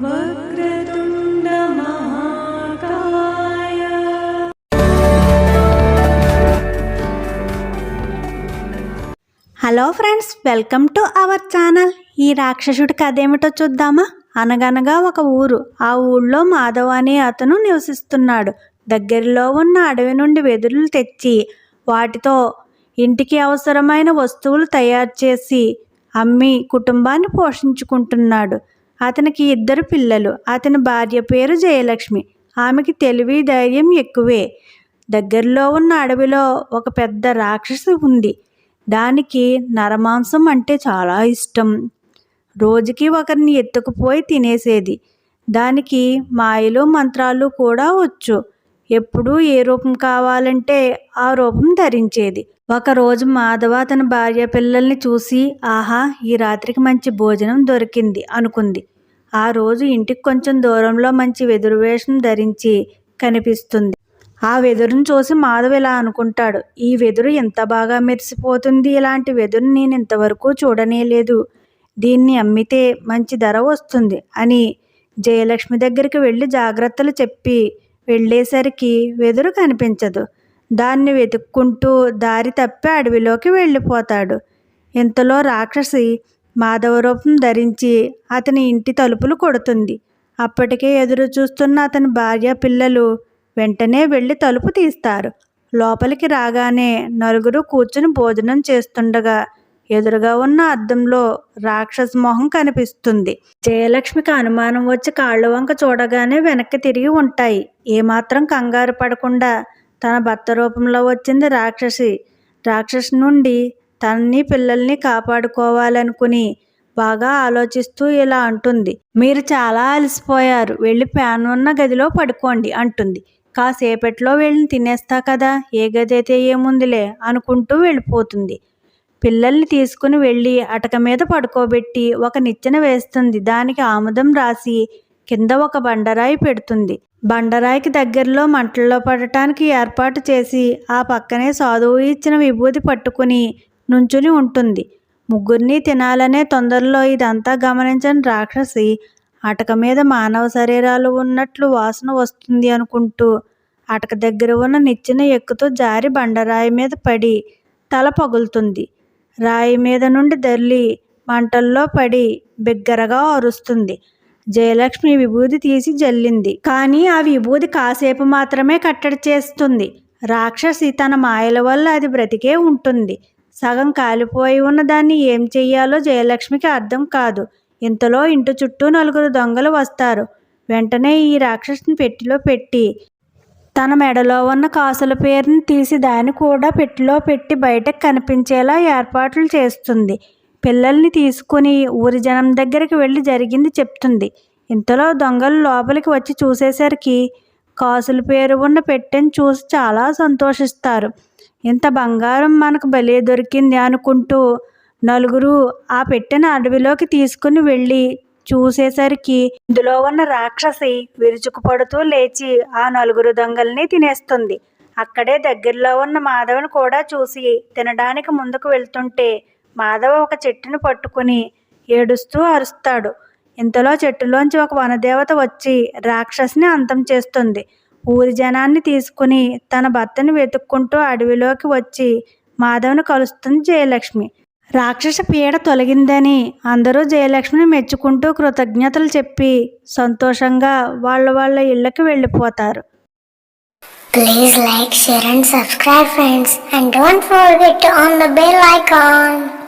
వక్రతుండ మహాకాయ. Hello friends, welcome to our channel. ఈ రాక్షసుడి కథ ఏమిటో చూద్దామా. అనగనగా ఒక ఊరు. ఆ ఊళ్ళో మాధవ్ అనే అతను నివసిస్తున్నాడు. దగ్గరలో ఉన్న అడవి నుండి వెదురులు తెచ్చి వాటితో ఇంటికి అవసరమైన వస్తువులు తయారు చేసి అమ్మి కుటుంబాన్ని పోషించుకుంటున్నాడు. అతనికి 2 పిల్లలు. అతని భార్య పేరు జయలక్ష్మి. ఆమెకి తెలివి ధైర్యం ఎక్కువే. దగ్గరలో ఉన్న అడవిలో ఒక పెద్ద రాక్షసి ఉంది. దానికి నరమాంసం అంటే చాలా ఇష్టం. రోజుకి ఒకరిని ఎత్తుకుపోయి తినేసేది. దానికి మాయలు మంత్రాలు కూడా వచ్చు. ఎప్పుడూ ఏ రూపం కావాలంటే ఆ రూపం ధరించేది. ఒకరోజు మాధవ తన భార్య పిల్లల్ని చూసి, ఆహా, ఈ రాత్రికి మంచి భోజనం దొరికింది అనుకుంది. ఆ రోజు ఇంటికి కొంచెం దూరంలో మంచి వెదురు వేషం ధరించి కనిపిస్తుంది. ఆ వెదురును చూసి మాధవ్ ఇలా అనుకుంటాడు, ఈ వెదురు ఎంత బాగా మెరిసిపోతుంది. ఇలాంటి వెదురు నేను ఇంతవరకు చూడనేలేదు. దీన్ని అమ్మితే మంచి ధర వస్తుంది అని జయలక్ష్మి దగ్గరికి వెళ్ళి జాగ్రత్తలు చెప్పి వెళ్ళేసరికి వెదురు కనిపించదు. దాన్ని వెతుక్కుంటూ దారి తప్పి అడవిలోకి వెళ్ళిపోతాడు. ఇంతలో రాక్షసి మాధవ రూపం ధరించి అతని ఇంటి తలుపులు కొడుతుంది. అప్పటికే ఎదురు చూస్తున్న అతని భార్య పిల్లలు వెంటనే వెళ్ళి తలుపు తీస్తారు. లోపలికి రాగానే నలుగురు కూర్చుని భోజనం చేస్తుండగా ఎదురుగా ఉన్న అద్దంలో రాక్షస మొహం కనిపిస్తుంది. జయలక్ష్మికి అనుమానం వచ్చి కాళ్ళ వంక చూడగానే వెనక్కి తిరిగి ఉంటాయి. ఏమాత్రం కంగారు పడకుండా తన భర్త రూపంలో వచ్చింది రాక్షసి. రాక్షసి నుండి తనని పిల్లల్ని కాపాడుకోవాలనుకుని బాగా ఆలోచిస్తూ ఇలా అంటుంది, మీరు చాలా అలసిపోయారు, వెళ్ళి ఫ్యాన్ ఉన్న గదిలో పడుకోండి అంటుంది. కాసేపట్లో వెళ్ళి తినేస్తా కదా, ఏ గది అయితే ఏముందిలే అనుకుంటూ వెళ్ళిపోతుంది. పిల్లల్ని తీసుకుని వెళ్ళి అటక మీద పడుకోబెట్టి ఒక నిచ్చెన వేస్తుంది. దానికి ఆముదం రాసి కింద ఒక బండరాయి పెడుతుంది. బండరాయికి దగ్గరలో మంటల్లో పడటానికి ఏర్పాటు చేసి ఆ పక్కనే సాధువు ఇచ్చిన విభూతి పట్టుకుని నుంచుని ఉంటుంది. ముగ్గురిని తినాలనే తొందరలో ఇదంతా గమనించని రాక్షసి అటక మీద మానవ శరీరాలు ఉన్నట్లు వాసన వస్తుంది అనుకుంటూ అటక దగ్గర ఉన్న నిచ్చెన ఎక్కుతూ జారి బండరాయి మీద పడి తల పగులుతుంది. రాయి మీద నుండి దొర్లి మంటల్లో పడి బిగ్గరగా అరుస్తుంది. జయలక్ష్మి విభూది తీసి జల్లింది. కానీ ఆ విభూది కాసేపు మాత్రమే కట్టడి చేస్తుంది. రాక్షసి తన మాయల వల్ల అది బ్రతికే ఉంటుంది. సగం కాలిపోయి ఉన్న దాన్ని ఏం చెయ్యాలో జయలక్ష్మికి అర్థం కాదు. ఇంతలో ఇంటి చుట్టూ 4 దొంగలు వస్తారు. వెంటనే ఈ రాక్షసిని పెట్టిలో పెట్టి తన మెడలో ఉన్న కాసుల పేరుని తీసి దాన్ని కూడా పెట్టిలో పెట్టి బయటకు కనిపించేలా ఏర్పాట్లు చేస్తుంది. పిల్లల్ని తీసుకుని ఊరి జనం దగ్గరికి వెళ్ళి జరిగింది చెప్తుంది. ఇంతలో దొంగలు లోపలికి వచ్చి చూసేసరికి కాసుల పేరు ఉన్న పెట్టెను చూసి చాలా సంతోషిస్తారు. ఇంత బంగారం మనకు భలే దొరికింది అనుకుంటూ నలుగురు ఆ పెట్టెను అడవిలోకి తీసుకుని వెళ్ళి చూసేసరికి ఇందులో ఉన్న రాక్షసి విరుచుకుపడుతూ లేచి ఆ 4 దొంగల్ని తినేస్తుంది. అక్కడే దగ్గరలో ఉన్న మాధవను కూడా చూసి తినడానికి ముందుకు వెళ్తుంటే మాధవ ఒక చెట్టును పట్టుకుని ఏడుస్తూ అరుస్తాడు. ఇంతలో చెట్టులోంచి ఒక వనదేవత వచ్చి రాక్షసిని అంతం చేస్తుంది. ఊరి జనాన్ని తీసుకుని తన భర్తని వెతుక్కుంటూ అడవిలోకి వచ్చి మాధవను కలుస్తుంది జయలక్ష్మి. రాక్షస పీడ తొలగిందని అందరూ జయలక్ష్మిని మెచ్చుకుంటూ కృతజ్ఞతలు చెప్పి సంతోషంగా వాళ్ళ ఇళ్ళకి వెళ్ళిపోతారు. Please like, share and subscribe friends, and don't forget to on the bell icon.